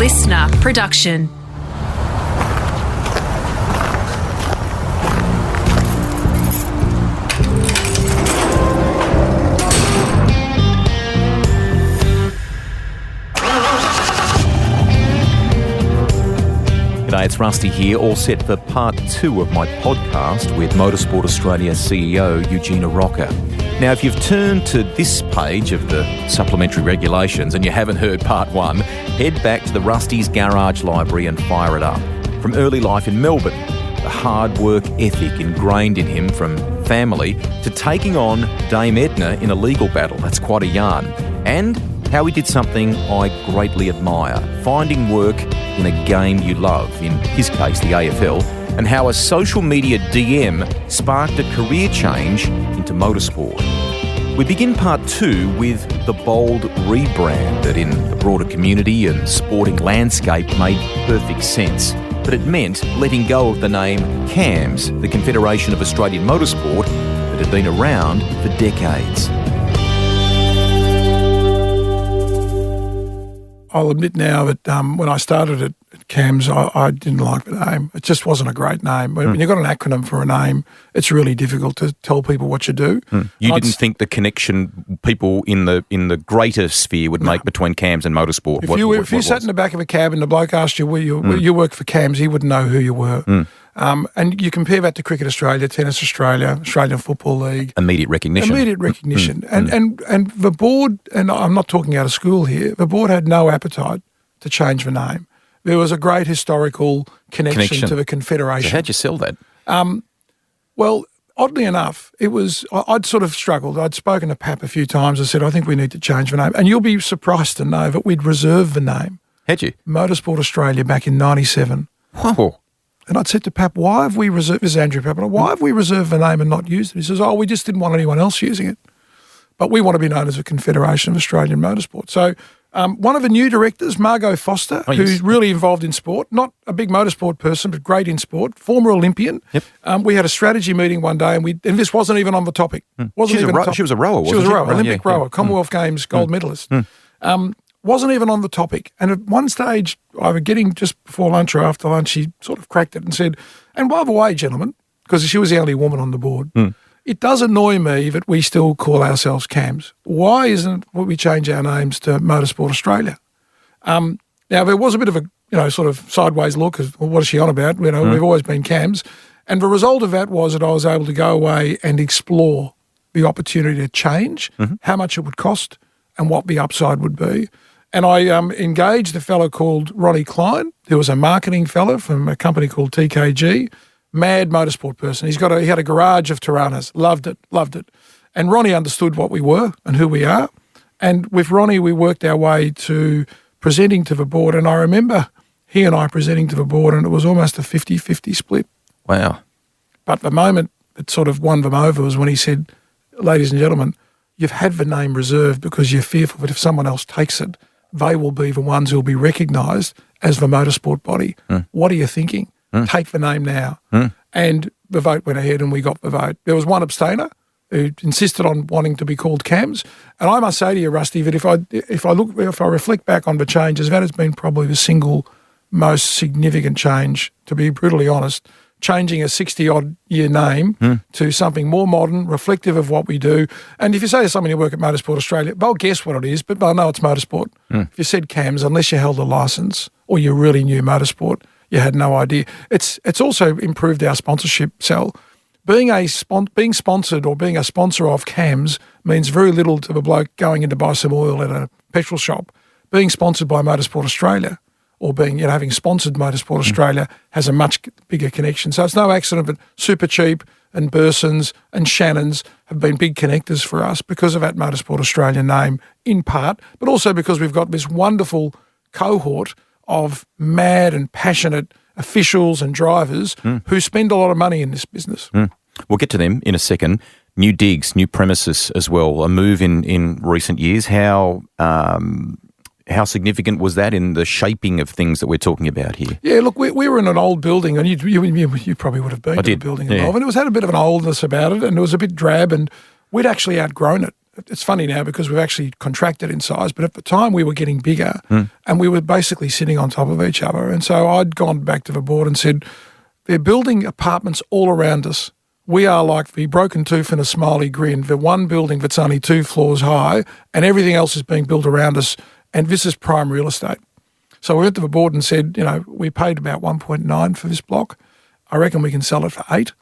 listener production. G'day, it's Rusty here, all set for part 2 of my podcast with Motorsport Australia CEO Eugene Arocca. Now, if you've turned to this page of the supplementary regulations and you haven't heard part 1, head back to the Rusty's Garage Library and fire it up. From early life in Melbourne, the hard work ethic ingrained in him from family, to taking on Dame Edna in a legal battle. That's quite a yarn. And how he did something I greatly admire, finding work in a game you love, in his case the AFL, and how a social media DM sparked a career change into motorsport. We begin part 2 with the bold rebrand that in the broader community and sporting landscape made perfect sense. But it meant letting go of the name CAMS, the Confederation of Australian Motorsport, that had been around for decades. I'll admit now that when I started at CAMS, I didn't like the name. It just wasn't a great name. When you've got an acronym for a name, it's really difficult to tell people what you do. You didn't think the connection people in the greater sphere would make between CAMS and motorsport? If you sat in the back of a cab and the bloke asked you where you work for CAMS, he wouldn't know who you were. And you compare that to Cricket Australia, Tennis Australia, Australian Football League. Immediate recognition. And the board, and I'm not talking out of school here, the board had no appetite to change the name. There was a great historical connection to the Confederation. So how'd you sell that? Well, oddly enough, I'd sort of struggled. I'd spoken to Pap a few times. I said, I think we need to change the name. And you'll be surprised to know that we'd reserved the name. Had you? Motorsport Australia back in 97. Whoa. And I'd said to Pap, why have we reserved, this is Andrew Pap, why have we reserved the name and not used it? He says, we just didn't want anyone else using it. But we want to be known as a Confederation of Australian Motorsport. So one of the new directors, Margot Foster, who's really involved in sport, not a big motorsport person, but great in sport, former Olympian. Yep. We had a strategy meeting one day, and this wasn't even on the topic. She was a rower, wasn't she? She was a rower, Olympic rower, Commonwealth Games gold medalist. Wasn't even on the topic. And at one stage, either getting just before lunch or after lunch, she sort of cracked it and said, and by the way, gentlemen, because she was the only woman on the board, it does annoy me that we still call ourselves CAMS. Why isn't we change our names to Motorsport Australia? Now, there was a bit of a sort of sideways look of, well, what is she on about? We've always been CAMS. And the result of that was that I was able to go away and explore the opportunity to change, how much it would cost and what the upside would be. And I engaged a fellow called Ronnie Klein, who was a marketing fellow from a company called TKG, mad motorsport person. He had a garage of Tiranas, loved it. And Ronnie understood what we were and who we are. And with Ronnie, we worked our way to presenting to the board. And I remember he and I presenting to the board, and it was almost a 50-50 split. Wow. But the moment that sort of won them over was when he said, ladies and gentlemen, you've had the name reserved because you're fearful that if someone else takes it, they will be the ones who will be recognised as the motorsport body. What are you thinking? Take the name now. And the vote went ahead and we got the vote. There was one abstainer who insisted on wanting to be called CAMS. And I must say to you, Rusty, that if I reflect back on the changes, that has been probably the single most significant change, to be brutally honest, changing a 60-odd-year name to something more modern, reflective of what we do. And if you say to someone you work at Motorsport Australia, they'll guess what it is, but they'll know it's motorsport. If you said CAMS, unless you held a licence or you really knew motorsport, you had no idea. It's also improved our sponsorship cell. Being sponsored or being a sponsor of CAMS means very little to the bloke going in to buy some oil at a petrol shop. Being sponsored by Motorsport Australia or having sponsored Motorsport Australia has a much bigger connection. So it's no accident that Supercheap and Burson's and Shannon's have been big connectors for us because of that Motorsport Australia name in part, but also because we've got this wonderful cohort of mad and passionate officials and drivers who spend a lot of money in this business. We'll get to them in a second. New digs, new premises as well, a move in recent years. How significant was that in the shaping of things that we're talking about here? Yeah, look, we were in an old building, and you probably would have been in the building involved, and it had a bit of an oldness about it, and it was a bit drab, and we'd actually outgrown it. it's funny now because we've actually contracted in size, but at the time we were getting bigger and we were basically sitting on top of each other. And so I'd gone back to the board and said, they're building apartments all around us. We are like the broken tooth and a smiley grin, the one building that's only 2 floors high and everything else is being built around us. And this is prime real estate. So we went to the board and said, we paid about 1.9 for this block. I reckon we can sell it for 8.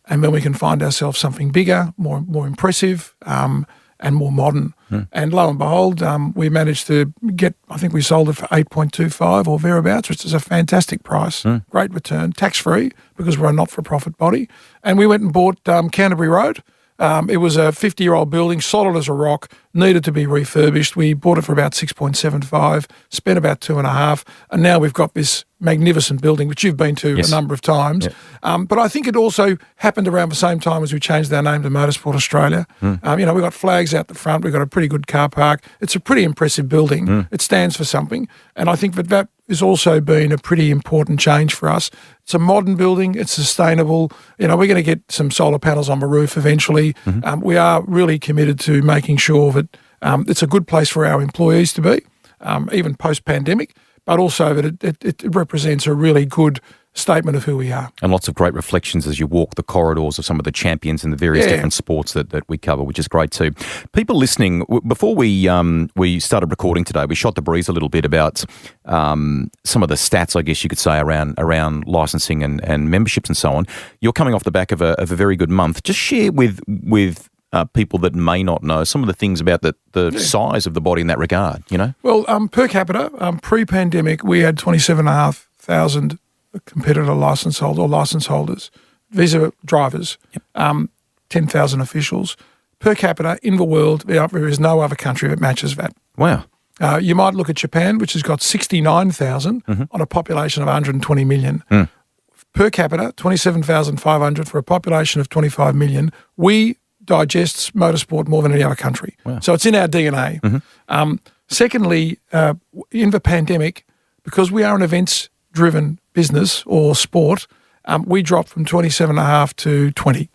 And then we can find ourselves something bigger, more impressive, and more modern. And lo and behold, we managed to get, I think we sold it for 8.25 or thereabouts, which is a fantastic price, great return, tax-free because we're a not-for-profit body. And we went and bought Canterbury Road. It was a 50-year-old building, solid as a rock, needed to be refurbished. We bought it for about 6.75, spent about 2.5, and now we've got this magnificent building, which you've been to a number of times. Yep. But I think it also happened around the same time as we changed our name to Motorsport Australia. We've got flags out the front. We've got a pretty good car park. It's a pretty impressive building. It stands for something. And I think that has also been a pretty important change for us. It's a modern building. It's sustainable. We're going to get some solar panels on the roof eventually. We are really committed to making sure that it's a good place for our employees to be, even post-pandemic, but also that it represents a really good statement of who we are. And lots of great reflections as you walk the corridors of some of the champions in the various different sports that we cover, which is great too. People listening, before we started recording today, we shot the breeze a little bit about some of the stats, I guess you could say, around licensing and memberships and so on. You're coming off the back of a very good month. Just share with people that may not know some of the things about the size of the body in that regard, Well, per capita, pre-pandemic, we had 27,500 competitor license holders. These are drivers, 10,000 officials. Per capita in the world, there is no other country that matches that. Wow. You might look at Japan, which has got 69,000 on a population of 120 million. Per capita, 27,500 for a population of 25 million. We digests motorsport more than any other country. Wow. So it's in our DNA. Secondly, in the pandemic, because we are an events-driven business or sport, we dropped from 27.5 to 20.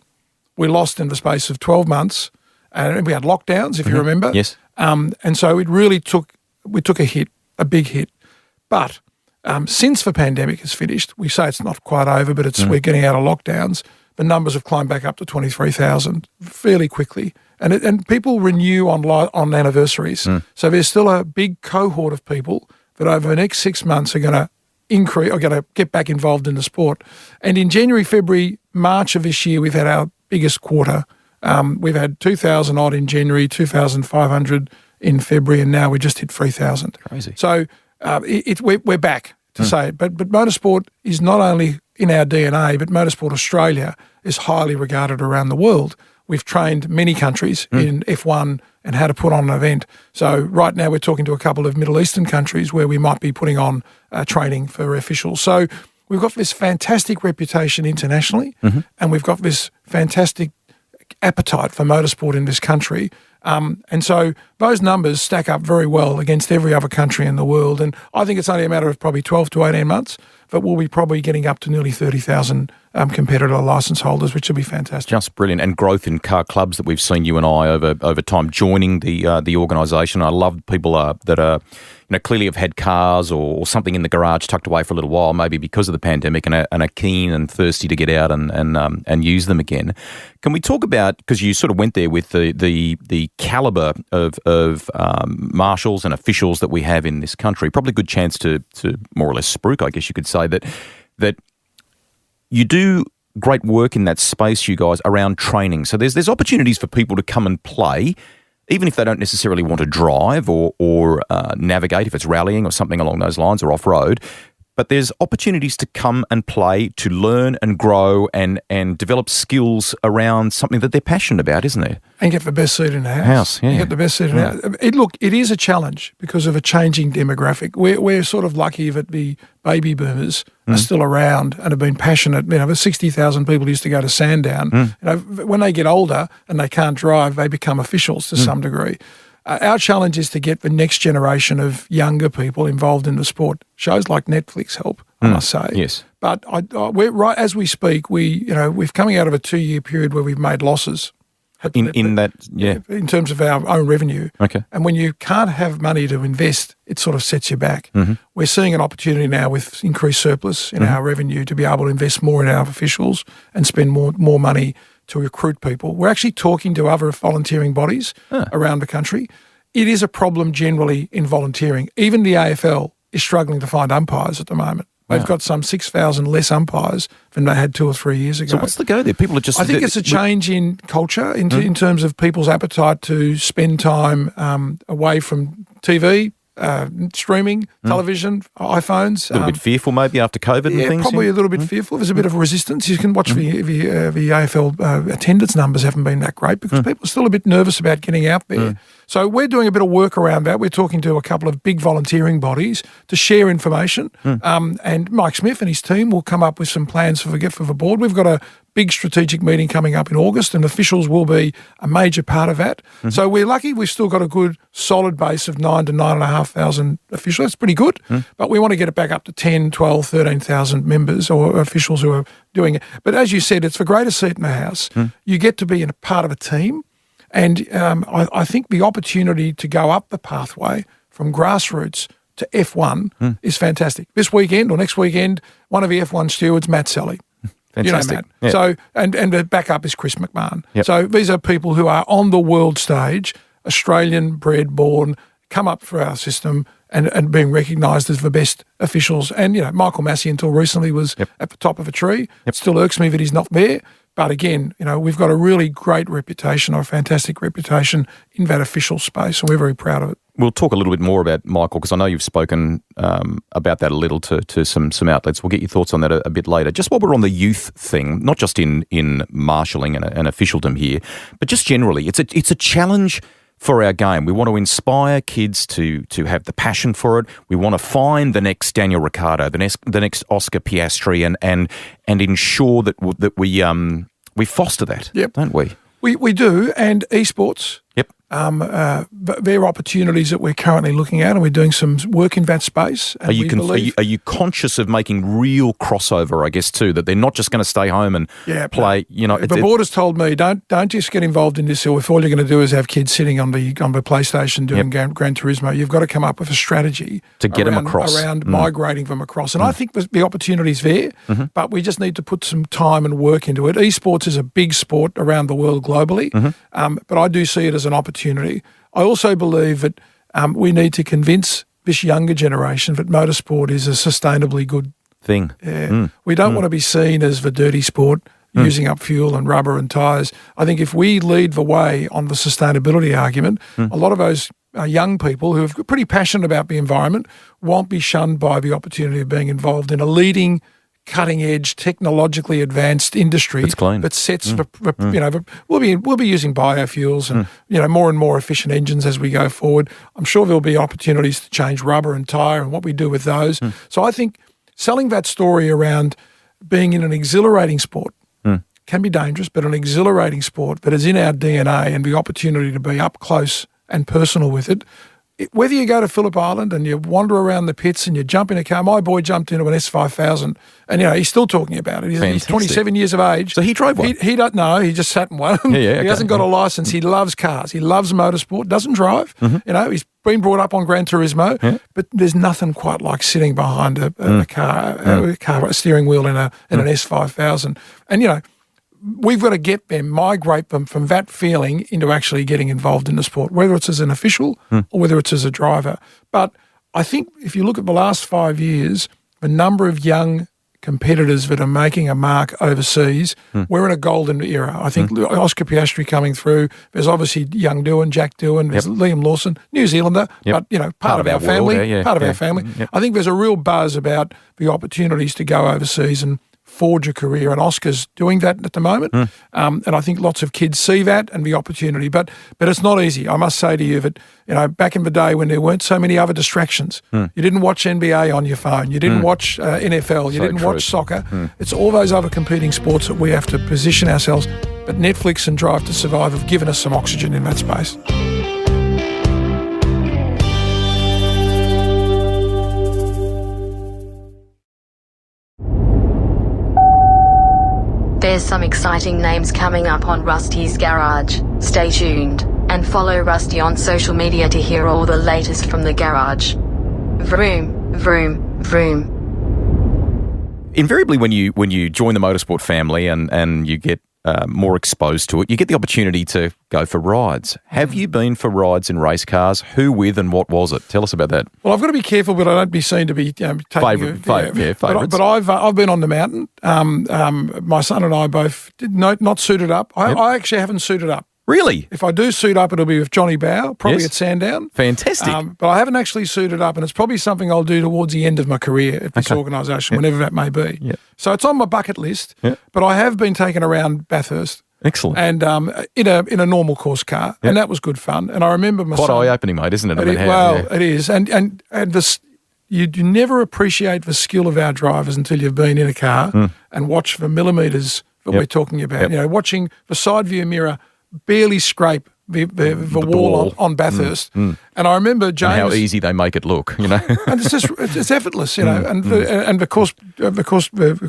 We lost in the space of 12 months, and we had lockdowns, if you remember. Yes. And so it really took a hit, a big hit. But since the pandemic is finished, we say it's not quite over, but we're getting out of lockdowns. The numbers have climbed back up to 23,000 fairly quickly. And people renew on anniversaries. So there's still a big cohort of people that over the next 6 months are going to increase or going to get back involved in the sport. And in January, February, March of this year, we've had our biggest quarter. We've had 2,000 odd in January, 2,500 in February, and now we just hit 3,000. Crazy. So we're back to say it. But motorsport is not only in our DNA, but Motorsport Australia is highly regarded around the world. We've trained many countries in F1 and how to put on an event. So right now we're talking to a couple of Middle Eastern countries where we might be putting on training for officials. So we've got this fantastic reputation internationally and we've got this fantastic appetite for motorsport in this country. And so those numbers stack up very well against every other country in the world. And I think it's only a matter of probably 12 to 18 months that we'll be probably getting up to nearly 30,000 competitor licence holders, which will be fantastic. Just brilliant. And growth in car clubs that we've seen you and I over time joining the organisation. I love people that are clearly have had cars or something in the garage tucked away for a little while, maybe because of the pandemic, and are keen and thirsty to get out and use them again. Can we talk about, because you sort of went there with the calibre of marshals and officials that we have in this country, probably a good chance to more or less spruik, I guess you could say, that you do great work in that space, you guys, around training. So there's opportunities for people to come and play, even if they don't necessarily want to drive or navigate, if it's rallying or something along those lines, or off-road. But there's opportunities to come and play, to learn and grow and develop skills around something that they're passionate about, isn't there? And get the best seat in the house. Yeah. You get the best seat in the house. Look, it is a challenge because of a changing demographic. We're sort of lucky that the baby boomers are still around and have been passionate. The 60,000 people used to go to Sandown. When they get older and they can't drive, they become officials to some degree. Our challenge is to get the next generation of younger people involved in the sport. Shows like Netflix help, I must say. Yes. But we're right as we speak. We've coming out of a 2-year period where we've made losses. in that, in terms of our own revenue. Okay. And when you can't have money to invest, it sort of sets you back. Mm-hmm. We're seeing an opportunity now with increased surplus in our revenue to be able to invest more in our officials and spend more money to recruit people. We're actually talking to other volunteering bodies around the country. It is a problem generally in volunteering. Even the AFL is struggling to find umpires at the moment. They've got some 6,000 less umpires than they had 2 or 3 years ago. So what's the go there? People are just... I think it's a change in culture in terms of people's appetite to spend time away from TV, streaming, television, iPhones. A little bit fearful maybe after COVID and things? Probably a little bit fearful. There's a bit of resistance. You can watch the AFL attendance numbers haven't been that great because people are still a bit nervous about getting out there. So we're doing a bit of work around that. We're talking to a couple of big volunteering bodies to share information. And Mike Smith and his team will come up with some plans for the board. We've got a big strategic meeting coming up in August, and officials will be a major part of that. So we're lucky we've still got a good solid base of 9,000 to 9,500 officials. That's pretty good, but we want to get it back up to 10, 12, 13,000 members or officials who are doing it. But as you said, it's the greatest seat in the house. You get to be a part of a team, and I think the opportunity to go up the pathway from grassroots to F1 is fantastic. This weekend or next weekend, one of the F1 stewards, Matt Selly. Fantastic. You know, Matt. Yeah. So, and the backup is Chris McMahon. Yep. So these are people who are on the world stage, Australian, bred, born, come up for our system and being recognised as the best officials. And, Michael Masi until recently was at the top of a tree. It still irks me that he's not there. But again, we've got a really great reputation, or a fantastic reputation in that official space, and we're very proud of it. We'll talk a little bit more about Michael, because I know you've spoken about that a little to some outlets. We'll get your thoughts on that a bit later. Just while we're on the youth thing, not just in marshalling and officialdom here, but just generally, it's a challenge for our game. We want to inspire kids to have the passion for it. We want to find the next Daniel Ricciardo, the next Oscar Piastri, and ensure that we foster that, don't we? We do, and esports. Yep. There are opportunities that we're currently looking at, and we're doing some work in that space. And are you conscious of making real crossover, I guess, too, that they're not just going to stay home and play, The board has told me, don't just get involved in this, or if all you're going to do is have kids sitting on the PlayStation doing Gran Turismo, you've got to come up with a strategy to get them across. Around migrating them across. And I think the opportunity's there, but we just need to put some time and work into it. Esports is a big sport around the world globally, but I do see it as an opportunity. I also believe that we need to convince this younger generation that motorsport is a sustainably good thing. We don't want to be seen as the dirty sport, using up fuel and rubber and tyres. I think if we lead the way on the sustainability argument, a lot of those young people who are pretty passionate about the environment won't be shunned by the opportunity of being involved in a leading, cutting-edge, technologically advanced industry that sets we'll be using biofuels and more and more efficient engines as we go forward. I'm sure there'll be opportunities to change rubber and tyre and what we do with those. So I think selling that story around being in an exhilarating sport can be dangerous, but an exhilarating sport that is in our DNA, and the opportunity to be up close and personal with it. Whether you go to Phillip Island and you wander around the pits and you jump in a car, my boy jumped into an S5000 and, he's still talking about it. He's 27 years of age. So he drove one? He don't know. He just sat in one. He hasn't got a license. He loves cars. He loves motorsport, doesn't drive. He's been brought up on Gran Turismo, but there's nothing quite like sitting behind a car, a steering wheel in an S5000. And, we've got to get them, migrate them from that feeling into actually getting involved in the sport, whether it's as an official or whether it's as a driver. But I think if you look at the last 5 years, the number of young competitors that are making a mark overseas, we're in a golden era. I think Oscar Piastri coming through, there's obviously young Doohan, Jack Doohan, there's Liam Lawson, New Zealander, but, part of our family, our family. I think there's a real buzz about the opportunities to go overseas and forge a career, and Oscar's doing that at the moment. And I think lots of kids see that and the opportunity, but it's not easy. I must say to you that, back in the day when there weren't so many other distractions, you didn't watch NBA on your phone, you didn't watch NFL, you didn't watch soccer. It's all those other competing sports that we have to position ourselves. But Netflix and Drive to Survive have given us some oxygen in that space. There's some exciting names coming up on Rusty's Garage. Stay tuned and follow Rusty on social media to hear all the latest from the garage. Vroom, vroom, vroom. Invariably, when you join the motorsport family and you get more exposed to it, you get the opportunity to go for rides. Have you been for rides in race cars? Who with and what was it? Tell us about that. Well, I've got to be careful, but I don't be seen to be taking favourites. But I've been on the mountain. My son and I both not suited up. I actually haven't suited up. Really? If I do suit up, it'll be with Johnny Bow, probably at Sandown. Fantastic. But I haven't actually suited up, and it's probably something I'll do towards the end of my career at this organisation, whenever that may be. Yep. So it's on my bucket list, but I have been taken around Bathurst. Excellent. And in a normal course car, and that was good fun. And I remember my quite son, eye-opening, mate, isn't it? It is. And this, you never appreciate the skill of our drivers until you've been in a car and watch the millimetres that we're talking about. You know, watching the side view mirror barely scrape the wall on Bathurst. And I remember James... And how easy they make it look, you know. And it's effortless, you know. And the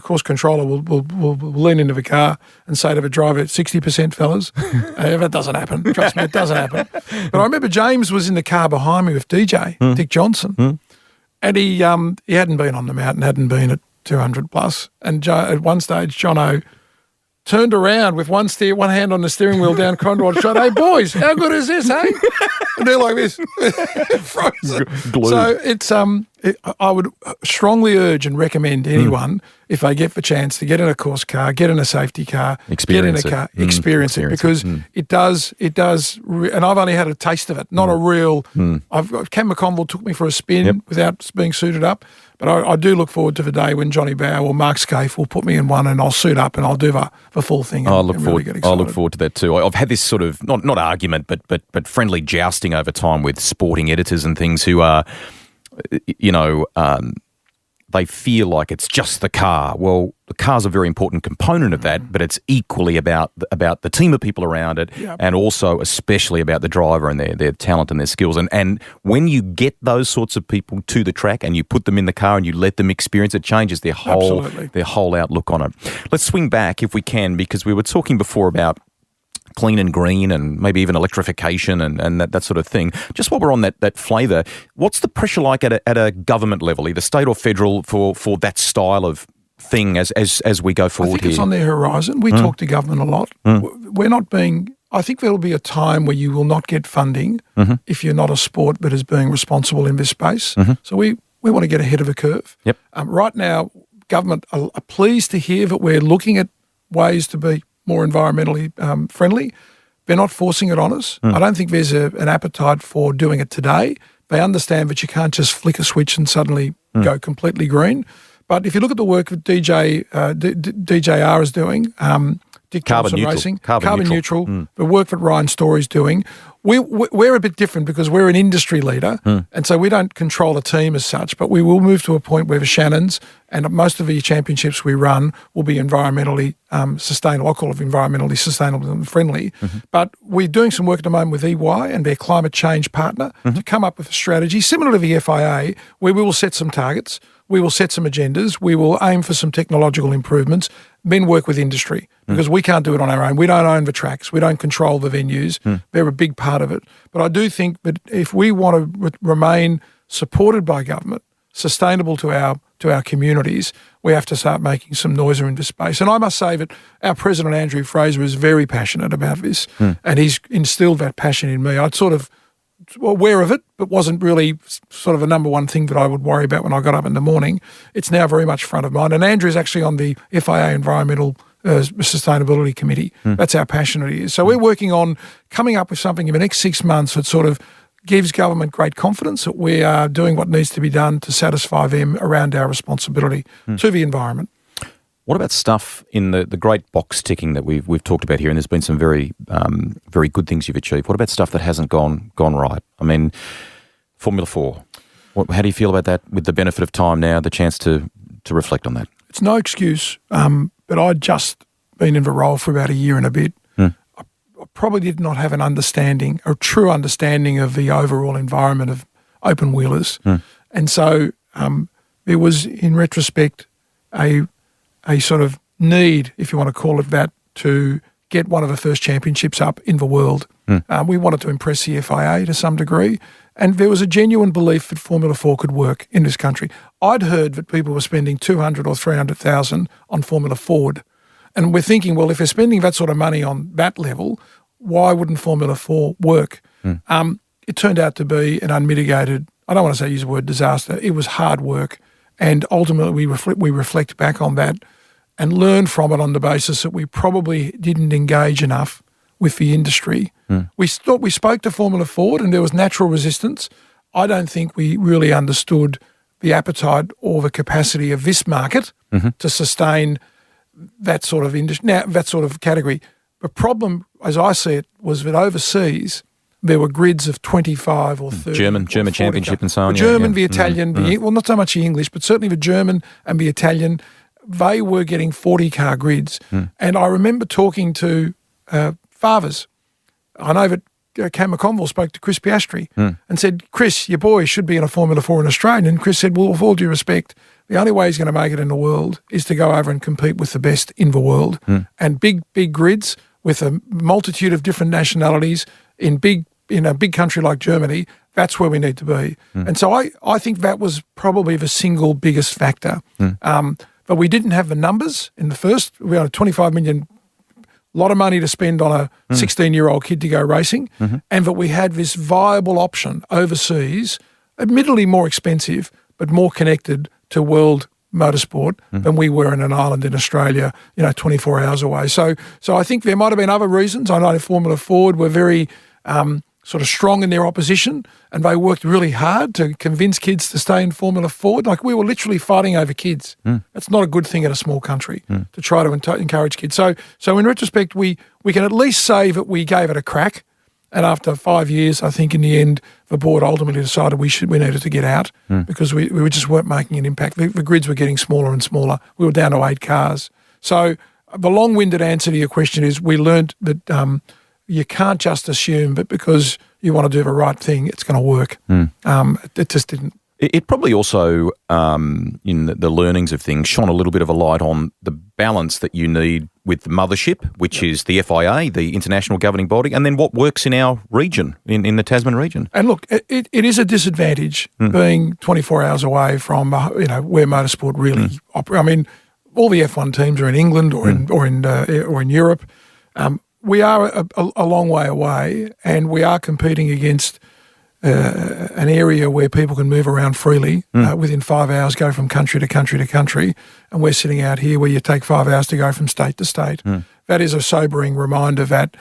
course controller will lean into the car and say to the driver, 60%, fellas. That doesn't happen. Trust me, it doesn't happen. But I remember James was in the car behind me with DJ, Dick Johnson. And he hadn't been on the mountain, hadn't been at 200 plus. And at one stage, Jono turned around with one hand on the steering wheel down Conrod shot. Hey, boys, how good is this, hey? And they're like this. Frozen. So it's I would strongly urge and recommend anyone, if they get the chance to get in a course car, get in a safety car, experience it, because it does, and I've only had a taste of it, not a real, Cam McConville took me for a spin without being suited up. But I do look forward to the day when Johnny Bow or Mark Scaife will put me in one and I'll suit up and I'll do the full thing. I look forward to that too. I've had this sort of, not argument, but friendly jousting over time with sporting editors and things who are, they feel like it's just the car. Well, the car's a very important component of that, but it's equally about the team of people around it, and also especially about the driver and their talent and their skills. And when you get those sorts of people to the track and you put them in the car and you let them experience it, changes their whole outlook on it. Let's swing back if we can, because we were talking before about clean and green and maybe even electrification and that sort of thing. Just while we're on that flavour, what's the pressure like at a government level, either state or federal, for that style of thing as we go forward here? I think it's on their horizon. We talk to government a lot. We're not being... I think there will be a time where you will not get funding if you're not a sport but is being responsible in this space. So we want to get ahead of the curve. Right now, government are pleased to hear that we're looking at ways to be more environmentally friendly. They're not forcing it on us. I don't think there's an appetite for doing it today. They understand that you can't just flick a switch and suddenly go completely green. But if you look at the work that DJR is doing, Dick Johnson Racing, carbon neutral, the work that Ryan Story's doing, we're a bit different because we're an industry leader, and so we don't control a team as such, but we will move to a point where the Shannons and most of the championships we run will be environmentally sustainable. I call it environmentally sustainable and friendly. But we're doing some work at the moment with EY and their climate change partner to come up with a strategy similar to the FIA, where we will set some targets, we will set some agendas, we will aim for some technological improvements, then work with industry, because we can't do it on our own. We don't own the tracks. We don't control the venues. They're a big part of it. But I do think that if we want to remain supported by government, sustainable to our communities, we have to start making some noise in this space. And I must say that our President, Andrew Fraser, is very passionate about this, and he's instilled that passion in me. I'd sort of aware of it, but wasn't really sort of a number one thing that I would worry about when I got up in the morning. It's now very much front of mind. And Andrew's actually on the FIA Environmental Sustainability Committee. That's how passionate he is. So we're working on coming up with something in the next 6 months that sort of gives government great confidence that we are doing what needs to be done to satisfy them around our responsibility to the environment. What about stuff in the great box ticking that we've talked about here, and there's been some very very good things you've achieved. What about stuff that hasn't gone right? I mean, Formula 4. How do you feel about that with the benefit of time now, the chance to reflect on that? It's no excuse, but I'd just been in the role for about a year and a bit. I probably did not have a true understanding of the overall environment of open wheelers. And so there was, in retrospect, a sort of need, if you want to call it that, to get one of the first championships up in the world. We wanted to impress the FIA to some degree, and there was a genuine belief that Formula 4 could work in this country. I'd heard that people were spending 200 or 300,000 on Formula Ford, and we're thinking, well, if they're spending that sort of money on that level, why wouldn't Formula 4 work? It turned out to be an unmitigated, I don't want to use the word disaster, it was hard work, and ultimately we reflect back on that and learn from it on the basis that we probably didn't engage enough with the industry. We spoke to Formula Ford and there was natural resistance. I don't think we really understood the appetite or the capacity of this market to sustain that sort of industry, that sort of category. The problem, as I see it, was that overseas there were grids of 25 or 30. German championship and so on. The German, the Italian, well, not so much the English, but certainly the German and the Italian, they were getting 40-car grids. And I remember talking to fathers. I know that Cam McConville spoke to Chris Piastri and said, Chris, your boy should be in a Formula 4 in Australia. And Chris said, well, with all due respect, the only way he's going to make it in the world is to go over and compete with the best in the world. And big grids with a multitude of different nationalities in a big country like Germany, that's where we need to be. And so I think that was probably the single biggest factor. But we didn't have the numbers in the first. We had 25 million, a lot of money to spend on a 16-year-old kid to go racing, and that we had this viable option overseas, admittedly more expensive, but more connected to world motorsport than we were in an island in Australia, 24 hours away. So I think there might have been other reasons. I know Formula Ford were very sort of strong in their opposition, and they worked really hard to convince kids to stay in Formula Ford. Like, we were literally fighting over kids. That's not a good thing in a small country to try to encourage kids. So in retrospect, we can at least say that we gave it a crack. And after 5 years, I think in the end, the board ultimately decided we needed to get out because we just weren't making an impact. The grids were getting smaller and smaller. We were down to 8 cars. So the long-winded answer to your question is we learned that you can't just assume that because you want to do the right thing, it's going to work. It just didn't. It probably also, in the learnings of things, shone a little bit of a light on the balance that you need with the mothership, which is the FIA, the international governing body, and then what works in our region, in the Tasman region. And look, it is a disadvantage being 24 hours away from where motorsport really operates. I mean, all the F1 teams are in England or in Europe. We are a long way away, and we are competing against an area where people can move around freely within 5 hours, go from country to country to country, and we're sitting out here where you take 5 hours to go from state to state. That is a sobering reminder that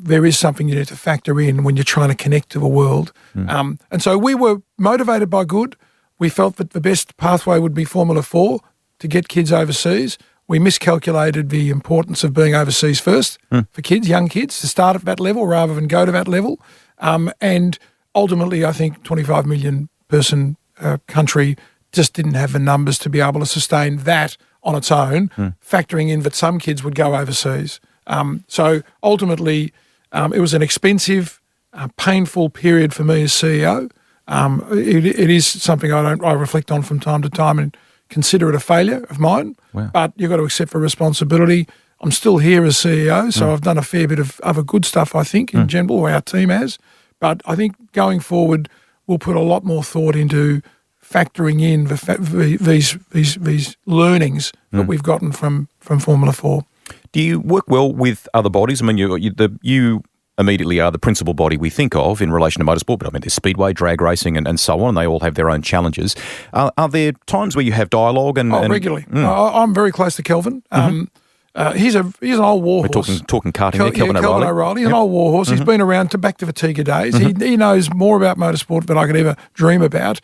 there is something you need to factor in when you're trying to connect to the world. And so we were motivated by good. We felt that the best pathway would be Formula 4 to get kids overseas. We miscalculated the importance of being overseas first for kids, young kids, to start at that level rather than go to that level. And ultimately, I think 25 million person country just didn't have the numbers to be able to sustain that on its own, factoring in that some kids would go overseas. So ultimately, it was an expensive, painful period for me as CEO. It is something I reflect on from time to time and consider it a failure of mine. Wow. But you've got to accept the responsibility. I'm still here as CEO, so I've done a fair bit of other good stuff, I think, in general, or our team has. But I think going forward, we'll put a lot more thought into factoring in these learnings that we've gotten from Formula 4. Do you work well with other bodies? I mean, you immediately are the principal body we think of in relation to motorsport, but I mean, there's speedway, drag racing, and so on. They all have their own challenges. Are there times where you have dialogue? Regularly. I'm very close to Kelvin. He's an old warhorse. We're talking karting there, Kelvin O'Reilly. He's an old warhorse. He's been around back to the Tiga days. He knows more about motorsport than I could ever dream about.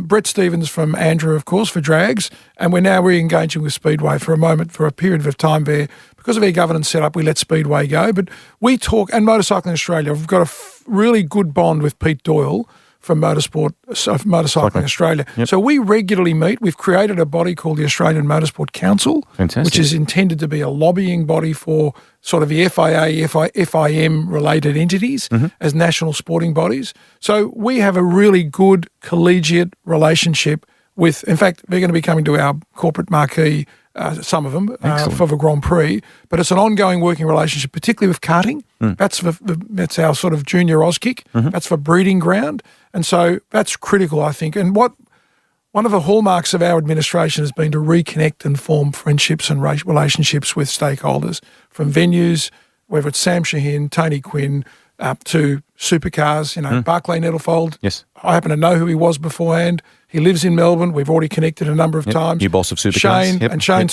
Brett Stevens from Andrew, of course, for drags, and we're now re-engaging with Speedway for a period of time there. Because of our governance setup, we let Speedway go. But we talk, and Motorcycling Australia, we've got a really good bond with Pete Doyle from Motorcycling Australia. Yep. So we regularly meet. We've created a body called the Australian Motorsport Council, which is intended to be a lobbying body for sort of the FIA, FIM-related entities as national sporting bodies. So we have a really good collegiate relationship with, in fact, they're going to be coming to our corporate marquee some of them, for the Grand Prix. But it's an ongoing working relationship, particularly with karting. That's our sort of junior Auskick. That's the breeding ground. And so that's critical, I think. And one of the hallmarks of our administration has been to reconnect and form friendships and relationships with stakeholders, from venues, whether it's Sam Shaheen, Tony Quinn, to supercars, Barclay Nettlefold. Yes. I happen to know who he was beforehand. He lives in Melbourne. We've already connected a number of times. New boss of supercars. Shane, and Shane,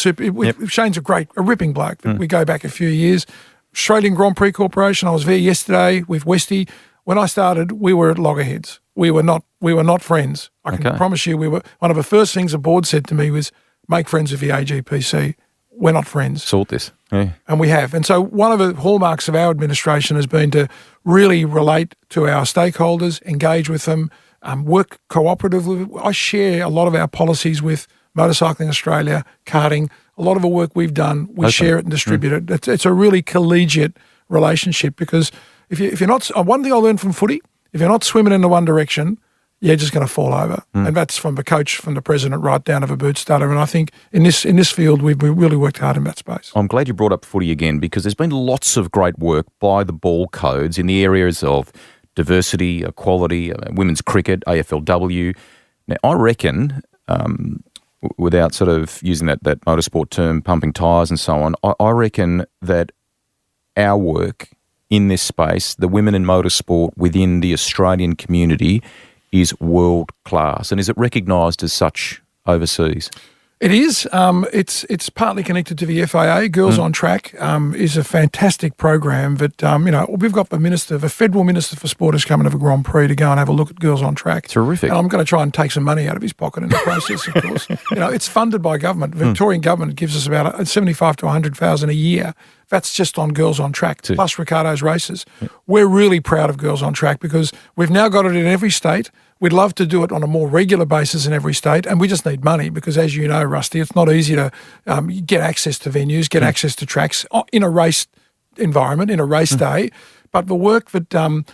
Shane's a ripping bloke. We go back a few years. Australian Grand Prix Corporation, I was there yesterday with Westy. When I started, we were at loggerheads. We were not friends. I can promise you one of the first things the board said to me was, make friends with the AGPC. We're not friends. Sort this. Yeah. And we have. And so one of the hallmarks of our administration has been to really relate to our stakeholders, engage with them, work cooperatively. I share a lot of our policies with Motorcycling Australia, karting. A lot of the work we've done, we share it and distribute it. It's a really collegiate relationship, because if you're not, one thing I learned from footy, if you're not swimming in the one direction, you're just going to fall over. And that's from the coach, from the president, right down to the boot starter. And I think in this field, we've really worked hard in that space. I'm glad you brought up footy again, because there's been lots of great work by the ball codes in the areas of diversity, equality, women's cricket, AFLW. Now, I reckon, without sort of using that motorsport term, pumping tyres and so on, I reckon that our work in this space, the women in motorsport within the Australian community, is world class. And is it recognised as such overseas? It is. It's partly connected to the FIA. Girls on Track is a fantastic program that, we've got the Federal Minister for Sport is coming to the Grand Prix to go and have a look at Girls on Track. Terrific. And I'm going to try and take some money out of his pocket in the process, of course. It's funded by government. The Victorian government gives us about 75 to 100,000 a year. That's just on Girls on Track, plus Ricardo's races. We're really proud of Girls on Track because we've now got it in every state. We'd love to do it on a more regular basis in every state, and we just need money because, as you know, Rusty, it's not easy to get access to venues, get access to tracks in a race environment, in a race day. But the work that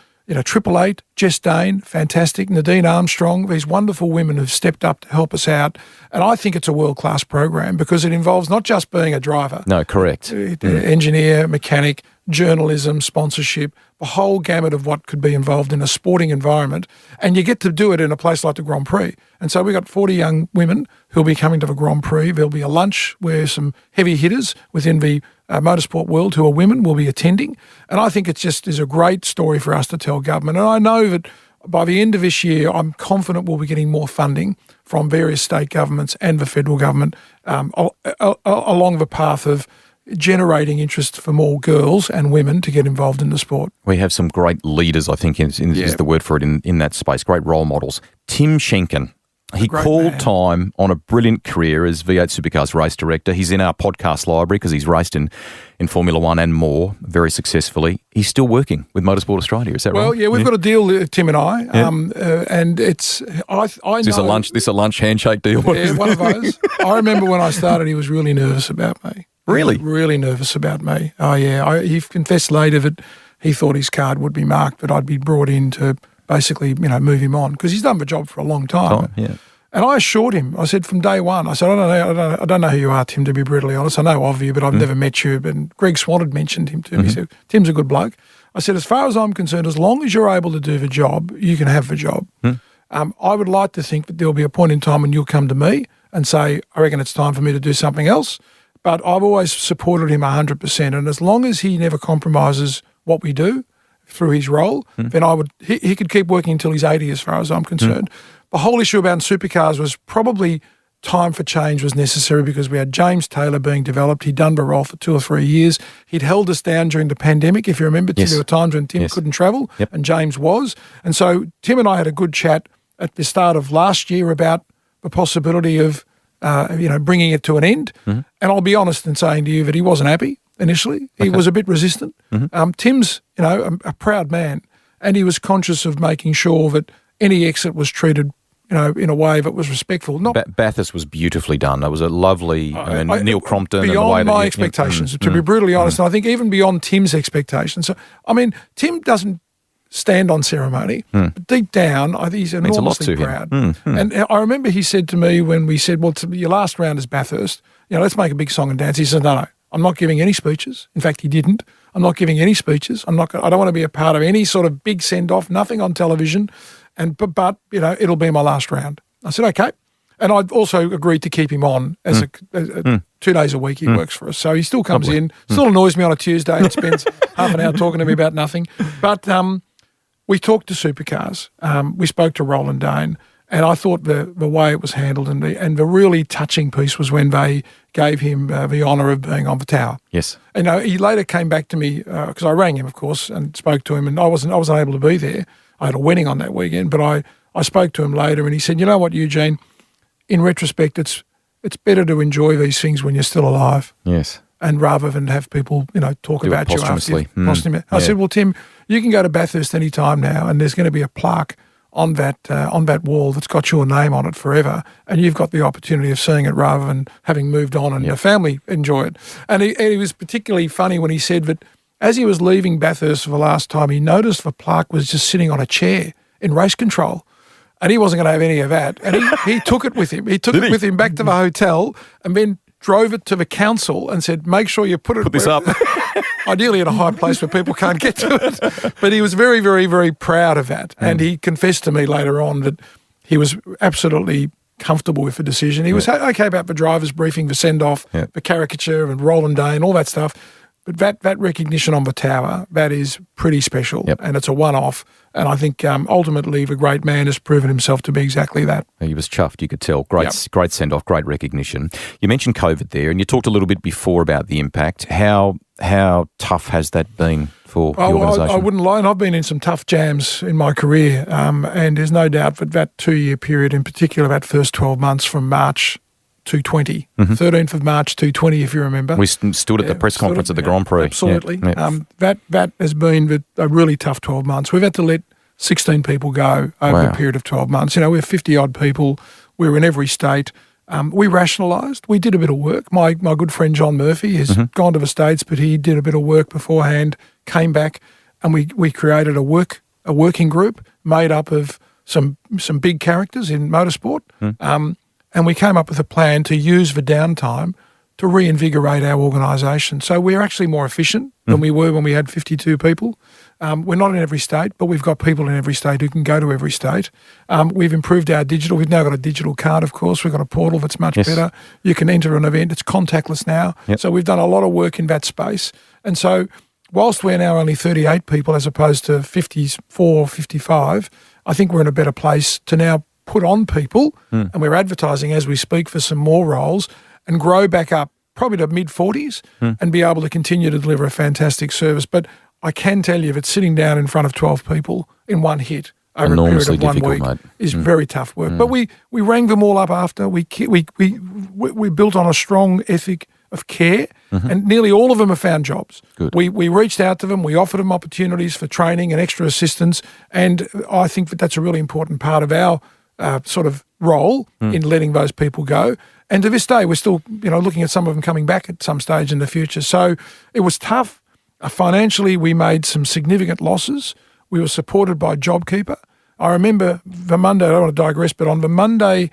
Triple Eight, Jess Dane, fantastic, Nadine Armstrong, these wonderful women have stepped up to help us out. And I think it's a world-class program because it involves not just being a driver. No, correct. Engineer, mechanic, journalism, sponsorship, the whole gamut of what could be involved in a sporting environment. And you get to do it in a place like the Grand Prix. And so we've got 40 young women who'll be coming to the Grand Prix. There'll be a lunch where some heavy hitters within the motorsport world who are women will be attending. And I think it just is a great story for us to tell government. And I know that by the end of this year, I'm confident we'll be getting more funding from various state governments and the federal government along the path of generating interest for more girls and women to get involved in the sport. We have some great leaders, I think is the word for it, in that space, great role models. Tim Schenken, he called time on a brilliant career as V8 Supercars race director. He's in our podcast library because he's raced in Formula One and more very successfully. He's still working with Motorsport Australia, is that right? Well, yeah, we've got a deal, Tim and I, and it's I know. Is this a lunch handshake deal? Yeah, one of those. I remember when I started, he was really nervous about me. Really? Really nervous about me. Oh, yeah. He confessed later that he thought his card would be marked, but I'd be brought in to basically, move him on because he's done the job for a long time. And I assured him, I said from day one, I said, I don't know who you are, Tim, to be brutally honest. I know of you, but I've never met you. And Greg Swan had mentioned him to me. He said, Tim's a good bloke. I said, as far as I'm concerned, as long as you're able to do the job, you can have the job. I would like to think that there'll be a point in time when you'll come to me and say, I reckon it's time for me to do something else. But I've always supported him 100%. And as long as he never compromises what we do through his role, then he could keep working until he's 80 as far as I'm concerned. The whole issue about supercars was probably time for change was necessary because we had James Taylor being developed. He'd done the role for 2 or 3 years. He'd held us down during the pandemic. If you remember, there were times when Tim couldn't travel and James was. And so Tim and I had a good chat at the start of last year about the possibility of bringing it to an end. And I'll be honest in saying to you that he wasn't happy initially. He was a bit resistant. Tim's, a proud man, and he was conscious of making sure that any exit was treated, in a way that was respectful. Bathurst was beautifully done. That was a lovely, Neil Crompton. Beyond and the way that my expectations, to be brutally honest, and I think even beyond Tim's expectations. So, Tim doesn't stand-on ceremony. But deep down, I think he's enormously proud. And I remember he said to me when we said, well, your last round is Bathurst, let's make a big song and dance. He said, no, I'm not giving any speeches. In fact, he didn't. I'm not giving any speeches. I don't want to be a part of any sort of big send-off, nothing on television. But it'll be my last round. I said, okay. And I'd also agreed to keep him on as 2 days a week he works for us. So he still comes in, still annoys me on a Tuesday and spends half an hour talking to me about nothing. But we talked to supercars. We spoke to Roland Dane. And I thought the way it was handled and the really touching piece was when they gave him the honour of being on the tower. Yes. And he later came back to me because I rang him, of course, and spoke to him. And I wasn't able to be there. I had a wedding on that weekend, but I spoke to him later, and he said, "You know what, Eugene? In retrospect, it's better to enjoy these things when you're still alive." Yes. And rather than have people, talk about you after posthumously. I said, "Well, Tim, you can go to Bathurst any time now, and there's going to be a plaque on that wall that's got your name on it forever, and you've got the opportunity of seeing it rather than having moved on and the family enjoy it." And he was particularly funny when he said that as he was leaving Bathurst for the last time, he noticed the plaque was just sitting on a chair in race control, and he wasn't going to have any of that. And he took it with him. He took it with him back to the hotel and then drove it to the council and said, "Make sure you put this up." Ideally in a high place where people can't get to it. But he was very, very, very proud of that. And he confessed to me later on that he was absolutely comfortable with the decision. He was okay about the driver's briefing, the send-off, the caricature and Roland Dane, all that stuff. But that recognition on the tower, that is pretty special. And it's a one-off. And I think ultimately the great man has proven himself to be exactly that. He was chuffed, you could tell. Great send-off, great recognition. You mentioned COVID there, and you talked a little bit before about the impact. How tough has that been for the organisation? I wouldn't lie, and I've been in some tough jams in my career, and there's no doubt that 2-year period, in particular that first 12 months from March 2020, 13th of March 2020, if you remember. We stood at the press conference at the Grand Prix. Absolutely. That has been a really tough 12 months. We've had to let 16 people go over a period of 12 months. We're 50-odd people. We're in every state. We rationalised. We did a bit of work. My good friend John Murphy has gone to the States, but he did a bit of work beforehand, came back, and we created a working group made up of some big characters in motorsport. And we came up with a plan to use the downtime to reinvigorate our organisation. So we're actually more efficient than we were when we had 52 people. We're not in every state, but we've got people in every state who can go to every state. We've improved our digital. We've now got a digital card, of course. We've got a portal that's much better. You can enter an event. It's contactless now. So we've done a lot of work in that space. And so whilst we're now only 38 people as opposed to 54, 55, I think we're in a better place to now put on people, and we're advertising as we speak for some more roles and grow back up probably to mid-40s and be able to continue to deliver a fantastic service. But I can tell you that sitting down in front of 12 people in one hit over a period of 1 week is very tough work. But we rang them all up after. We built on a strong ethic of care, and nearly all of them have found jobs. We reached out to them. We offered them opportunities for training and extra assistance, and I think that's a really important part of our sort of role in letting those people go. And to this day, we're still, looking at some of them coming back at some stage in the future. So it was tough. Financially, we made some significant losses. We were supported by JobKeeper. I remember the Monday, I don't want to digress, but on the Monday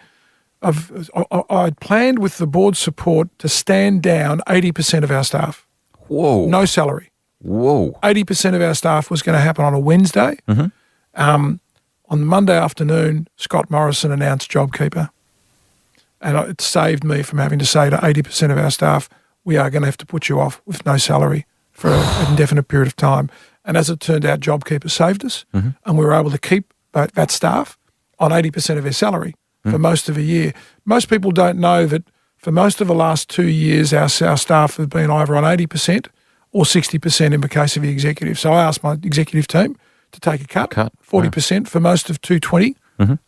I planned with the board's support to stand down 80% of our staff. Whoa. No salary. Whoa. 80% of our staff was going to happen on a Wednesday. On Monday afternoon, Scott Morrison announced JobKeeper, and it saved me from having to say to 80% of our staff, we are going to have to put you off with no salary for an indefinite period of time. And as it turned out, JobKeeper saved us, and we were able to keep that staff on 80% of their salary for most of the year. Most people don't know that for most of the last 2 years, our staff have been either on 80% or 60% in the case of the executive. So I asked my executive team to take a cut 40% for most of 2020.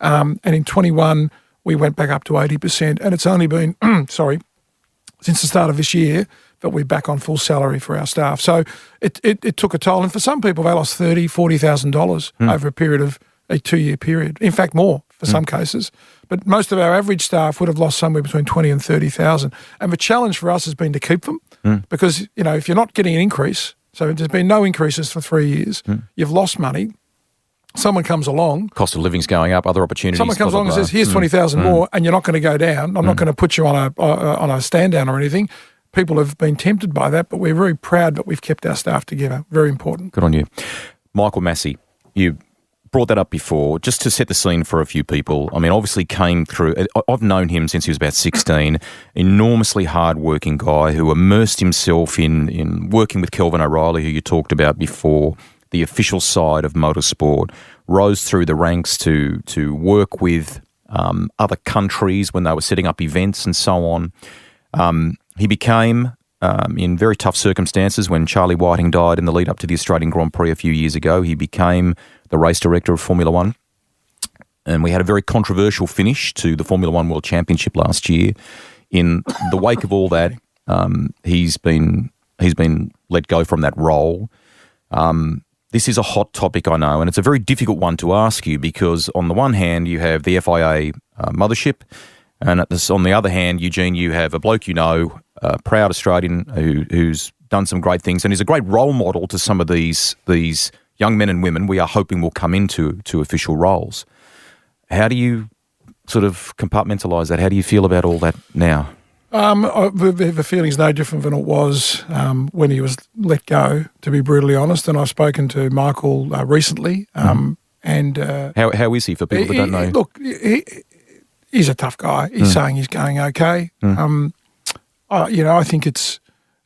And in 21, we went back up to 80%. And it's only been, since the start of this year that we're back on full salary for our staff. So it took a toll. And for some people, they lost $30,000, $40,000 over a period of a 2-year period. In fact, more for some cases. But most of our average staff would have lost somewhere between 20 and 30,000. And the challenge for us has been to keep them because, if you're not getting an increase, so there's been no increases for 3 years, you've lost money, someone comes along. Cost of living's going up, other opportunities. Someone comes along and says, here's 20,000 more, and you're not going to go down. I'm not going to put you on a stand down or anything. People have been tempted by that, but we're very proud that we've kept our staff together. Very important. Good on you. Michael Masi, you brought that up before, just to set the scene for a few people. I mean, obviously came through, I've known him since he was about 16, enormously hard-working guy who immersed himself in working with Kelvin O'Reilly, who you talked about before, the official side of motorsport, rose through the ranks to work with other countries when they were setting up events and so on. He became, in very tough circumstances, when Charlie Whiting died in the lead up to the Australian Grand Prix a few years ago, he became the race director of Formula One. And we had a very controversial finish to the Formula One World Championship last year. In the wake of all that, he's been let go from that role. This is a hot topic, I know, and it's a very difficult one to ask you because on the one hand, you have the FIA mothership, and on the other hand, Eugene, you have a bloke you know, a proud Australian who's done some great things and is a great role model to some of these young men and women we are hoping will come into official roles. How do you sort of compartmentalise that? How do you feel about all that now? The feeling's no different than it was when he was let go, to be brutally honest. And I've spoken to Michael recently. And how is he for people that don't know? Look, he's a tough guy. He's saying he's going okay. I think it's,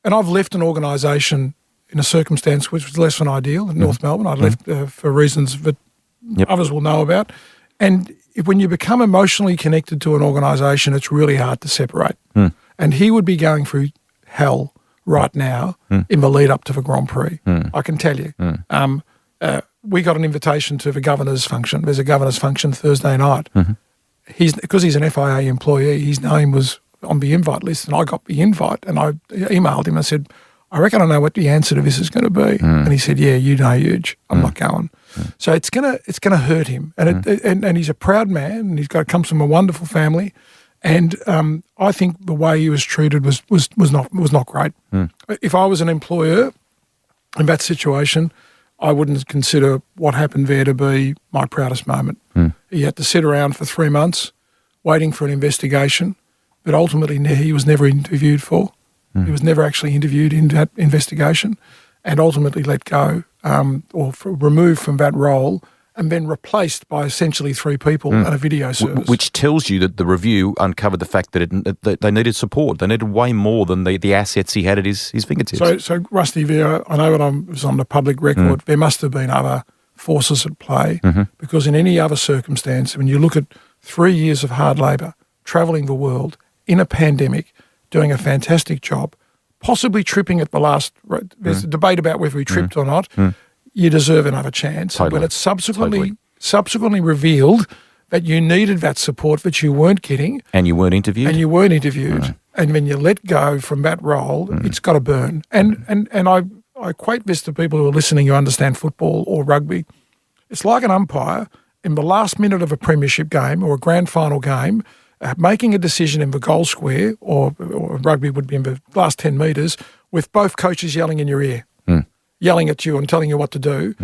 and I've left an organisation in a circumstance which was less than ideal in North Melbourne. I left for reasons that others will know about. And when you become emotionally connected to an organisation, it's really hard to separate. And he would be going through hell right now in the lead up to the Grand Prix. I can tell you. We got an invitation to the governor's function. There's a governor's function Thursday night. Because he's an FIA employee, his name was on the invite list, and I got the invite, and I emailed him and said, I reckon I know what the answer to this is going to be. And he said, yeah, you know, Huge, I'm not going. So it's gonna hurt him, and he's a proud man, and he's comes from a wonderful family, and I think the way he was treated was not great. If I was an employer in that situation, I wouldn't consider what happened there to be my proudest moment. He had to sit around for 3 months waiting for an investigation, but ultimately he was never interviewed for. He was never actually interviewed in that investigation, and ultimately let go removed from that role, and then replaced by essentially 3 people and a video service. Which tells you that the review uncovered the fact that they needed support. They needed way more than the assets he had at his fingertips. So Rusty, I know that I was on the public record. There must have been other forces at play, because in any other circumstance, when you look at 3 years of hard labour, travelling the world, in a pandemic, doing a fantastic job, possibly tripping at the last, there's a debate about whether he tripped or not, you deserve another chance. Totally. When it's subsequently revealed that you needed that support that you weren't getting. And you weren't interviewed. And when you let go from that role, it's got to burn. And I equate this to people who are listening who understand football or rugby. It's like an umpire in the last minute of a premiership game or a grand final game, making a decision in the goal square, or rugby would be in the last 10 metres, with both coaches yelling in your ear, yelling at you and telling you what to do.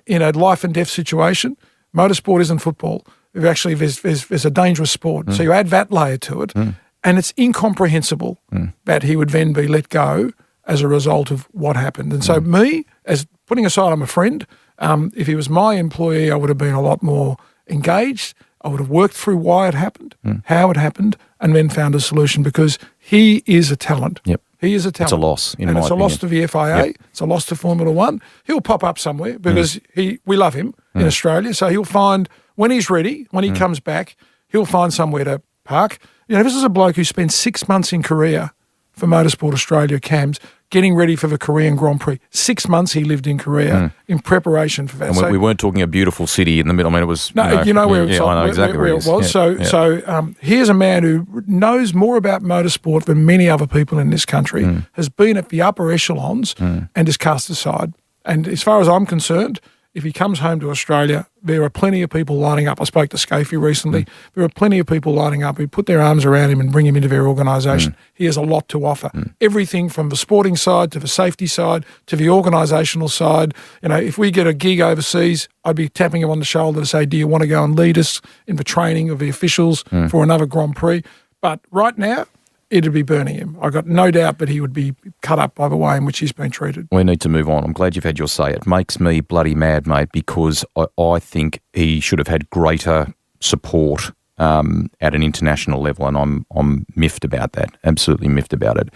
In a life and death situation, motorsport isn't football. Actually, there's a dangerous sport. So you add that layer to it, and it's incomprehensible that he would then be let go as a result of what happened. And so me, as putting aside I'm a friend, if he was my employee, I would have been a lot more engaged. I would have worked through why it happened, how it happened, and then found a solution, because he is a talent. He is a talent. It's a loss, in my opinion. And it's a loss to the FIA. It's a loss to Formula One. He'll pop up somewhere because we love him in Australia. So he'll find, when he's ready, when he comes back, he'll find somewhere to park. You know, this is a bloke who spent 6 months in Korea for Motorsport Australia CAMS, getting ready for the Korean Grand Prix. 6 months he lived in Korea in preparation for that. And we weren't talking a beautiful city in the middle. I mean, it was... No, you know where it's I know exactly where it was. So here's a man who knows more about motorsport than many other people in this country, has been at the upper echelons and is cast aside. And as far as I'm concerned, if he comes home to Australia, there are plenty of people lining up. I spoke to Scafie recently. There are plenty of people lining up who put their arms around him and bring him into their organisation. He has a lot to offer. Everything from the sporting side to the safety side to the organisational side. You know, if we get a gig overseas, I'd be tapping him on the shoulder to say, do you want to go and lead us in the training of the officials for another Grand Prix? But right now, it'd be burning him. I got no doubt that he would be cut up by the way in which he's been treated. We need to move on. I'm glad you've had your say. It makes me bloody mad, mate, because I think he should have had greater support at an international level, and I'm miffed about that, absolutely miffed about it.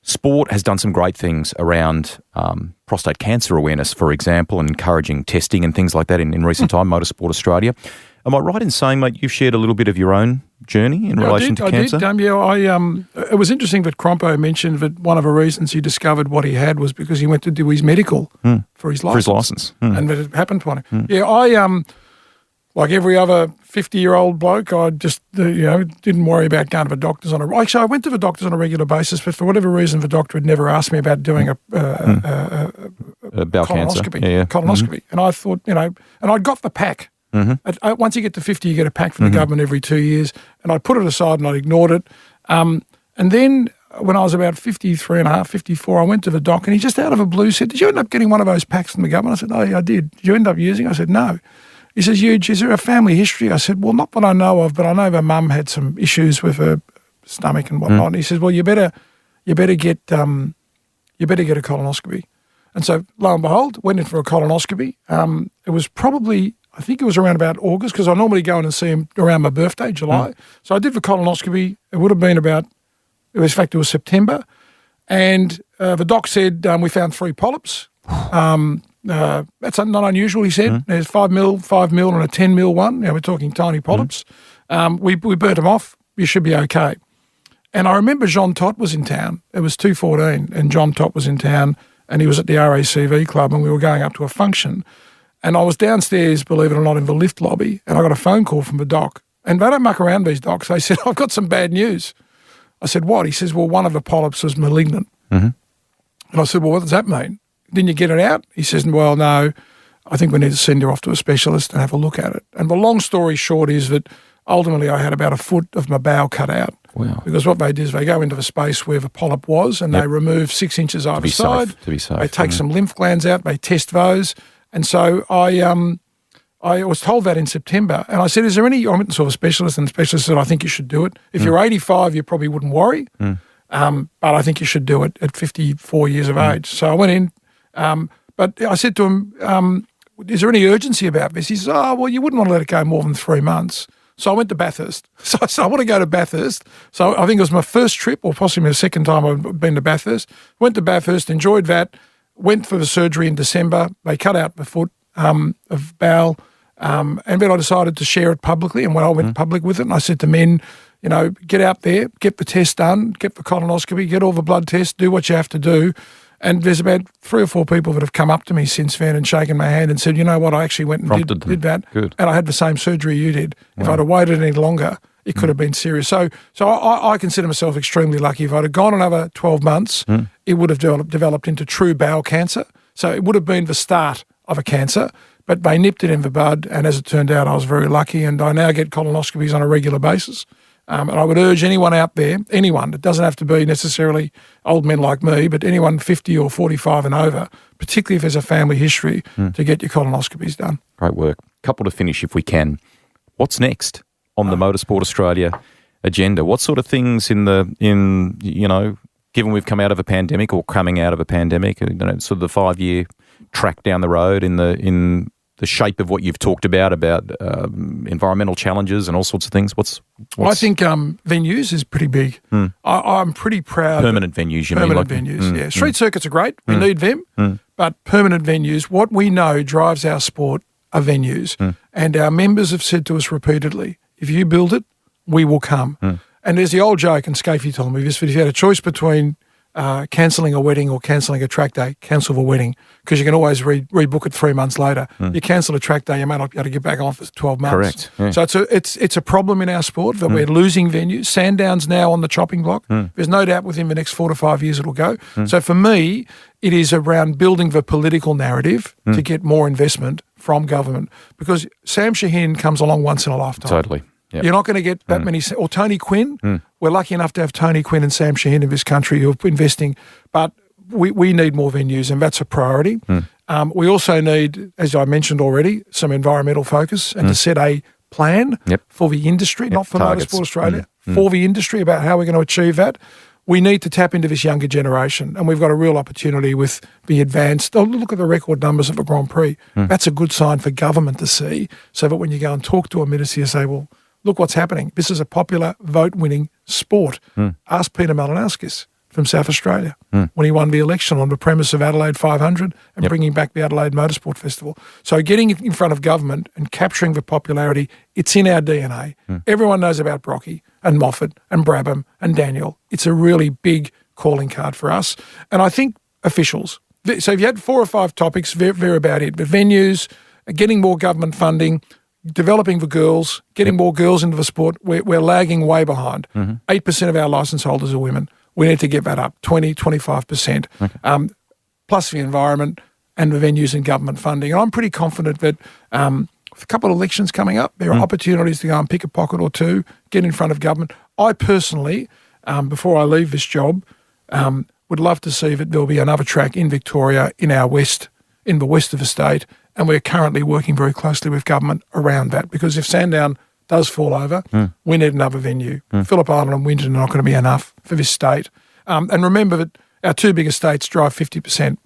Sport has done some great things around prostate cancer awareness, for example, and encouraging testing and things like that in recent time, Motorsport Australia. Am I right in saying, mate, you've shared a little bit of your own journey in relation to cancer? I did. It was interesting that Crompo mentioned that one of the reasons he discovered what he had was because he went to do his medical for his license. And that it happened to him. Yeah, like every other 50-year-old bloke, I just, didn't worry about going to the doctors Actually, I went to the doctors on a regular basis, but for whatever reason, the doctor had never asked me about doing a bowel colonoscopy. Cancer. Colonoscopy. And I thought, and I'd got the pack. Once you get to 50, you get a pack from the government every 2 years, and I put it aside and I ignored it. And then when I was about 53 and a half, 54, I went to the doc, and he just out of the blue said, did you end up getting one of those packs from the government? I said, oh, yeah, I did. Did you end up using it? I said, no. He says, Huge, is there a family history? I said, well, not that I know of, but I know her mum had some issues with her stomach and whatnot. And he says, well, you better get a colonoscopy. And so, lo and behold, went in for a colonoscopy. It was probably, I think it was around about August, because I normally go in and see him around my birthday, July. So I did the colonoscopy. It would have been it was September. And the doc said, we found 3 polyps. That's not unusual, he said. There's 5 mil, and a 10 mil one. Now we're talking tiny polyps. We burnt them off. You should be okay. And I remember Jean Tot was in town. It was 2:14, and John Tot was in town, and he was at the RACV club, and we were going up to a function. And I was downstairs, believe it or not, in the lift lobby, and I got a phone call from the doc. And they don't muck around, these docs. They said, I've got some bad news. I said, what? He says, well, one of the polyps was malignant. And I said, well, what does that mean? Didn't you get it out? He says, well, no, I think we need to send you off to a specialist and have a look at it. And the long story short is that ultimately I had about a foot of my bowel cut out. Wow. Because what they did is they go into the space where the polyp was, and they remove 6 inches either side. To be safe. They take some lymph glands out, they test those. And so I was told that in September. And I said, is there any, I went and saw a specialist, and the specialist said, I think you should do it. If you're 85, you probably wouldn't worry. But I think you should do it at 54 years of age. So I went in. But I said to him, is there any urgency about this? He says, oh, well, you wouldn't want to let it go more than 3 months. So I went to Bathurst. So I said, I want to go to Bathurst. So I think it was my first trip, or possibly the second time I've been to Bathurst. Went to Bathurst, enjoyed that, went for the surgery in December. They cut out the foot of bowel, and then I decided to share it publicly. And when I went public with it, and I said to men, get out there, get the test done, get the colonoscopy, get all the blood tests, do what you have to do. And there's about 3 or 4 people that have come up to me since then and shaken my hand and said, you know what, I actually went and did that. Good. And I had the same surgery you did. Wow. If I'd have waited any longer, it could have been serious. So I consider myself extremely lucky. If I'd have gone another 12 months, it would have developed into true bowel cancer. So it would have been the start of a cancer, but they nipped it in the bud. And as it turned out, I was very lucky. And I now get colonoscopies on a regular basis. And I would urge anyone out there, it doesn't have to be necessarily old men like me, but anyone 50 or 45 and over, particularly if there's a family history, to get your colonoscopies done. Great work. Couple to finish if we can. What's next on the Motorsport Australia agenda? What sort of things given we've come out of a pandemic or coming out of a pandemic, sort of the 5-year track down the road in the shape of what you've talked about environmental challenges and all sorts of things? Well, I think venues is pretty big. I'm pretty proud. Permanent venues, you permanent mean? Permanent venues, yeah. Street circuits are great. We need them. But permanent venues, what we know drives our sport are venues. And our members have said to us repeatedly, if you build it, we will come. And there's the old joke, and Scafie told me this, but if you had a choice between cancelling a wedding or cancelling a track day, cancel the wedding, because you can always rebook it 3 months later. You cancel a track day, you may not be able to get back on for 12 months. Correct. Yeah. So it's a problem in our sport that we're losing venues. Sandown's now on the chopping block. There's no doubt within the next 4 to 5 years it'll go. So for me, it is around building the political narrative to get more investment from government, because Sam Shaheen comes along once in a lifetime. Totally. Yep. You're not going to get that many. Or Tony Quinn. We're lucky enough to have Tony Quinn and Sam Shaheen in this country who are investing, but we need more venues, and that's a priority. We also need, as I mentioned already, some environmental focus and to set a plan for the industry, not for Targets. Motorsport Australia, for the industry about how we're going to achieve that. We need to tap into this younger generation, and we've got a real opportunity with the advanced. Oh, look at the record numbers of the Grand Prix. That's a good sign for government to see, so that when you go and talk to a minister, you say, well, look what's happening. This is a popular vote-winning sport. Ask Peter Malinowskis from South Australia when he won the election on the premise of Adelaide 500 and bringing back the Adelaide Motorsport Festival. So getting in front of government and capturing the popularity, it's in our DNA. Everyone knows about Brocky and Moffat and Brabham and Daniel. It's a really big calling card for us. And I think officials. So if you had 4 or 5 topics, they're about it. But venues, getting more government funding, developing the girls, getting more girls into the sport, we're lagging way behind. 8% of our licence holders are women. We need to get that up, 25%, plus the environment and the venues and government funding. And I'm pretty confident that with a couple of elections coming up, there are opportunities to go and pick a pocket or two, get in front of government. I personally, before I leave this job, would love to see that there'll be another track in Victoria in the west of the state, and we're currently working very closely with government around that, because if Sandown does fall over, we need another venue. Phillip Island and Winton are not going to be enough for this state. And remember that our 2 biggest states drive 50%.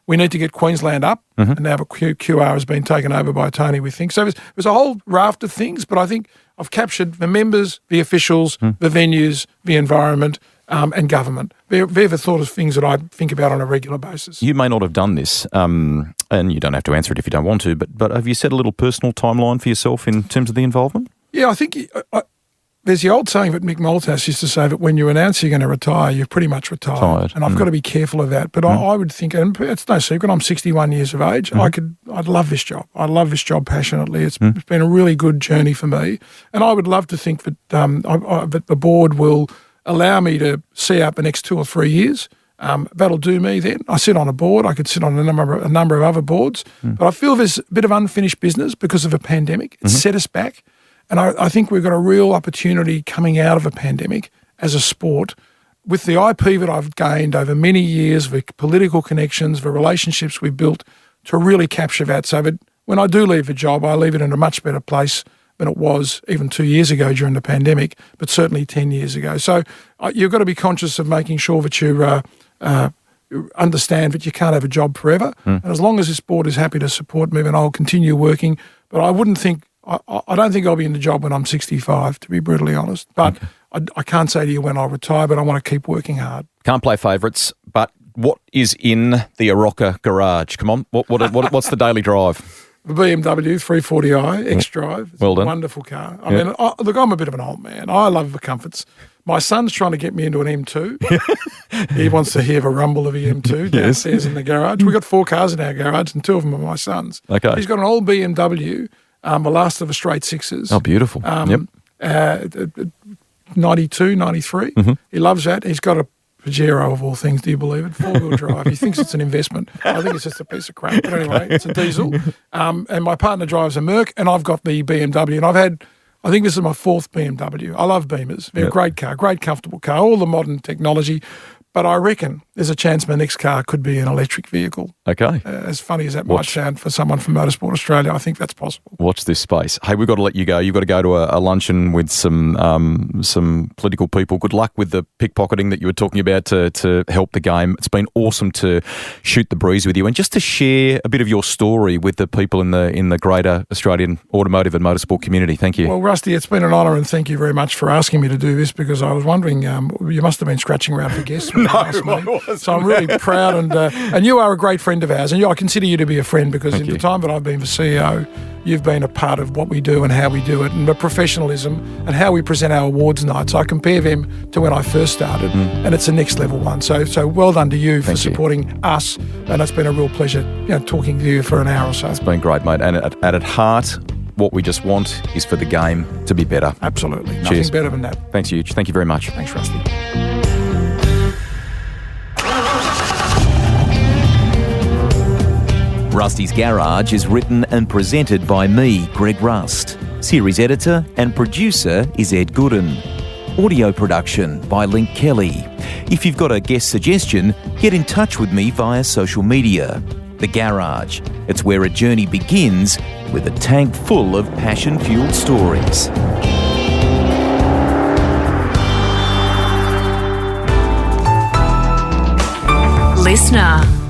We need to get Queensland up, and now the QR has been taken over by Tony, we think. So there's a whole raft of things, but I think I've captured the members, the officials, the venues, the environment, and government. They're the sort of things that I think about on a regular basis. You may not have done this, and you don't have to answer it if you don't want to, but have you set a little personal timeline for yourself in terms of the involvement? Yeah, I think there's the old saying that Mick Malthouse used to say that when you announce you're going to retire, you're pretty much retired. And I've got to be careful of that. But I would think, and it's no secret, I'm 61 years of age. I'd love this job. I love this job passionately. It's been a really good journey for me. And I would love to think that, that the board will allow me to see out the next 2 or 3 years. That'll do me then. I sit on a board. I could sit on a number of other boards. But I feel there's a bit of unfinished business because of a pandemic. It's set us back. And I think we've got a real opportunity coming out of a pandemic as a sport with the IP that I've gained over many years, the political connections, the relationships we've built to really capture that, so that when I do leave the job, I leave it in a much better place than it was even 2 years ago during the pandemic, but certainly 10 years ago. So you've got to be conscious of making sure that you understand that you can't have a job forever. And as long as this board is happy to support me, then I'll continue working. But I don't think I'll be in the job when I'm 65, to be brutally honest. But I can't say to you when I'll retire, but I want to keep working hard. Can't play favourites, but what is in the Arocca garage? Come on, what's the daily drive? The BMW 340i X-Drive. It's well done. A wonderful car. I mean, look, I'm a bit of an old man. I love the comforts. My son's trying to get me into an M2. He wants to hear the rumble of the M2 downstairs in the garage. We've got 4 cars in our garage, and 2 of them are my son's. Okay. He's got an old BMW, the last of the straight 6s. Oh, beautiful. 92, 93. He loves that. He's got a Pajero of all things, do you believe it? 4-wheel drive. He thinks it's an investment. I think it's just a piece of crap. But anyway, it's a diesel. And my partner drives a Merc, and I've got the BMW. And I think this is my 4th BMW. I love Beamers. They're a great car, great comfortable car, all the modern technology. But I reckon there's a chance my next car could be an electric vehicle. Okay. As funny as that might sound for someone from Motorsport Australia, I think that's possible. Watch this space. Hey, we've got to let you go. You've got to go to a luncheon with some political people. Good luck with the pickpocketing that you were talking about to help the game. It's been awesome to shoot the breeze with you and just to share a bit of your story with the people in the greater Australian automotive and motorsport community. Thank you. Well, Rusty, it's been an honour, and thank you very much for asking me to do this, because I was wondering, you must have been scratching around for guests. you ask me. I wasn't. So I'm really proud, and you are a great friend of ours, and I consider you to be a friend because Thank in you. the time that I've been the CEO, you've been a part of what we do and how we do it, and the professionalism and how we present our awards nights. I compare them to when I first started, and it's a next level one. So well done to you for Thank you. supporting us, and it's been a real pleasure, talking to you for an hour or so. It's been great, mate. And at heart, what we just want is for the game to be better. Absolutely, Cheers. nothing better than that. Thanks, Huge. Thank you very much. Thanks, Rusty. Rusty's Garage is written and presented by me, Greg Rust. Series editor and producer is Ed Gooden. Audio production by Link Kelly. If you've got a guest suggestion, get in touch with me via social media. The Garage. It's where a journey begins with a tank full of passion-fueled stories. Listener.